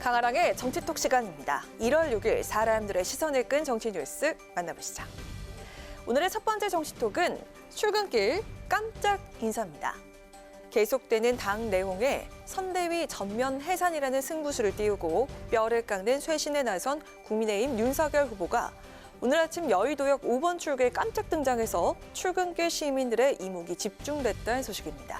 강아랑의 정치톡 시간입니다. 1월 6일 사람들의 시선을 끈 정치 뉴스 만나보시죠. 오늘의 첫 번째 정치톡은 출근길 깜짝 인사입니다. 계속되는 당 내홍에 선대위 전면 해산이라는 승부수를 띄우고 뼈를 깎는 쇄신에 나선 국민의힘 윤석열 후보가 오늘 아침 여의도역 5번 출구에 깜짝 등장해서 출근길 시민들의 이목이 집중됐다는 소식입니다.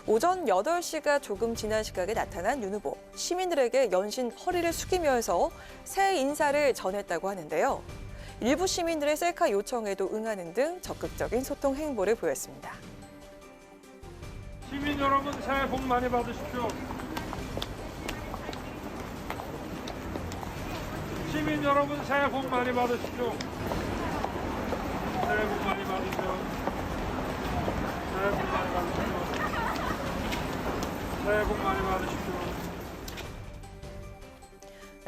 오전 8시가 조금 지난 시각에 나타난 윤 후보, 시민들에게 연신 허리를 숙이면서 새해 인사를 전했다고 하는데요. 일부 시민들의 셀카 요청에도 응하는 등 적극적인 소통 행보를 보였습니다. 시민 여러분 새해 복 많이 받으십시오. 시민 여러분 새해 복 많이 받으십시오. 새해 복 많이 받으세요. 새해 복 많이 받으십시오. 새해 복 많이 받으십시오.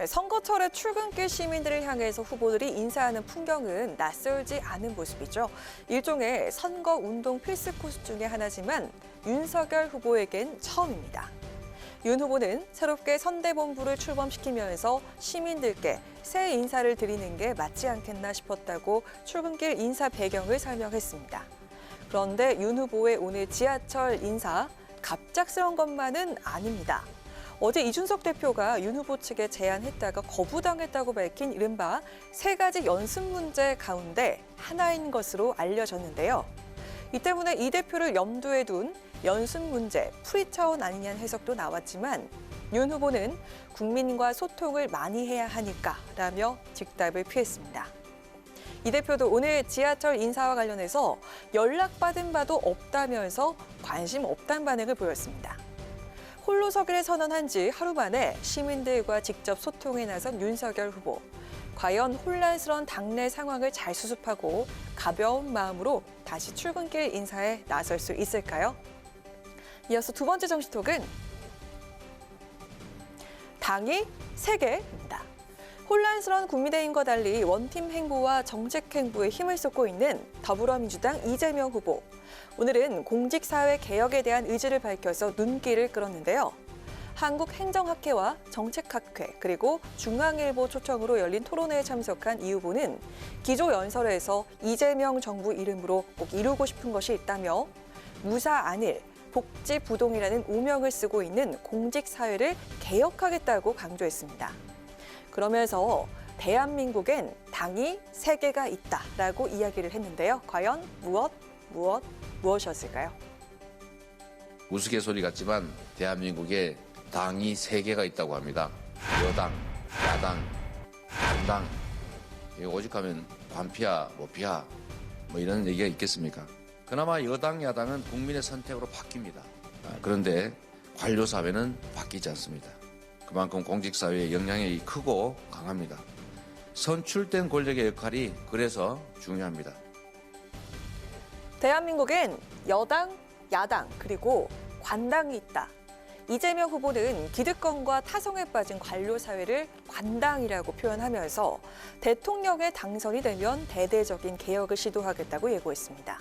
선거철에 출근길 시민들을 향해서 후보들이 인사하는 풍경은 낯설지 않은 모습이죠. 일종의 선거운동 필수 코스 중에 하나지만 윤석열 후보에겐 처음입니다. 윤 후보는 새롭게 선대본부를 출범시키면서 시민들께 새해 인사를 드리는 게 맞지 않겠나 싶었다고 출근길 인사 배경을 설명했습니다. 그런데 윤 후보의 오늘 지하철 인사, 갑작스러운 것만은 아닙니다. 어제 이준석 대표가 윤 후보 측에 제안했다가 거부당했다고 밝힌 이른바 세 가지 연습 문제 가운데 하나인 것으로 알려졌는데요. 이 때문에 이 대표를 염두에 둔 연습 문제 풀이 차원 아니냐는 해석도 나왔지만 윤 후보는 국민과 소통을 많이 해야 하니까라며 직답을 피했습니다. 이 대표도 오늘 지하철 인사와 관련해서 연락받은 바도 없다면서 관심 없다는 반응을 보였습니다. 홀로 서기를 선언한 지 하루 만에 시민들과 직접 소통에 나선 윤석열 후보. 과연 혼란스러운 당내 상황을 잘 수습하고 가벼운 마음으로 다시 출근길 인사에 나설 수 있을까요? 이어서 두 번째 정치톡은 당이 세 개입니다. 혼란스러운 국민의힘과 달리 원팀 행보와 정책 행보에 힘을 쏟고 있는 더불어민주당 이재명 후보. 오늘은 공직사회 개혁에 대한 의지를 밝혀서 눈길을 끌었는데요. 한국행정학회와 정책학회 그리고 중앙일보 초청으로 열린 토론회에 참석한 이 후보는 기조연설에서 이재명 정부 이름으로 꼭 이루고 싶은 것이 있다며 무사안일, 복지부동이라는 오명을 쓰고 있는 공직사회를 개혁하겠다고 강조했습니다. 그러면서 대한민국엔 당이 세 개가 있다라고 이야기를 했는데요. 과연 무엇이었을까요? 우스갯소리 같지만 대한민국에 당이 세 개가 있다고 합니다. 여당, 야당, 반당. 오직하면 관피야, 모피야 뭐 이런 얘기가 있겠습니까? 그나마 여당, 야당은 국민의 선택으로 바뀝니다. 그런데 관료사회는 바뀌지 않습니다. 그만큼 공직사회의 영향력이 크고 강합니다. 선출된 권력의 역할이 그래서 중요합니다. 대한민국엔 여당, 야당, 그리고 관당이 있다. 이재명 후보는 기득권과 타성에 빠진 관료사회를 관당이라고 표현하면서 대통령에 당선이 되면 대대적인 개혁을 시도하겠다고 예고했습니다.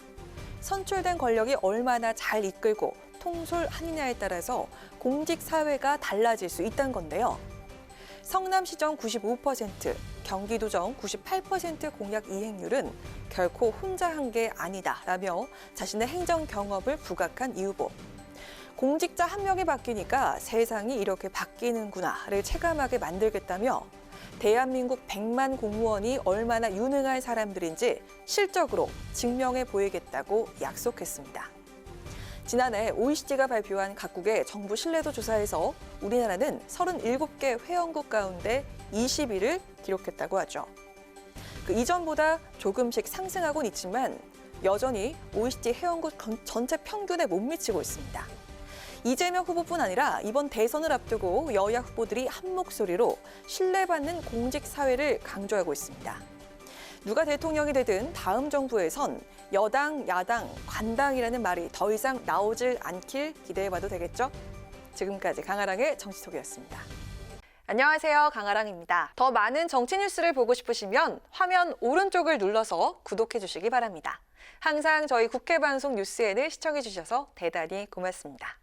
선출된 권력이 얼마나 잘 이끌고 통솔하느냐에 따라서 공직사회가 달라질 수 있다는 건데요. 성남시정 95%, 경기도정 98% 공약 이행률은 결코 혼자 한 게 아니다라며 자신의 행정 경험을 부각한 이 후보. 공직자 한 명이 바뀌니까 세상이 이렇게 바뀌는구나를 체감하게 만들겠다며 대한민국 100만 공무원이 얼마나 유능한 사람들인지 실적으로 증명해 보이겠다고 약속했습니다. 지난해 OECD가 발표한 각국의 정부 신뢰도 조사에서 우리나라는 37개 회원국 가운데 20위를 기록했다고 하죠. 그 이전보다 조금씩 상승하고는 있지만 여전히 OECD 회원국 전체 평균에 못 미치고 있습니다. 이재명 후보뿐 아니라 이번 대선을 앞두고 여야 후보들이 한 목소리로 신뢰받는 공직사회를 강조하고 있습니다. 누가 대통령이 되든 다음 정부에선 여당, 야당, 관당이라는 말이 더 이상 나오질 않길 기대해봐도 되겠죠? 지금까지 강아랑의 정치톡이었습니다. 안녕하세요, 강아랑입니다. 더 많은 정치 뉴스를 보고 싶으시면 화면 오른쪽을 눌러서 구독해주시기 바랍니다. 항상 저희 국회방송 뉴스엔을 시청해주셔서 대단히 고맙습니다.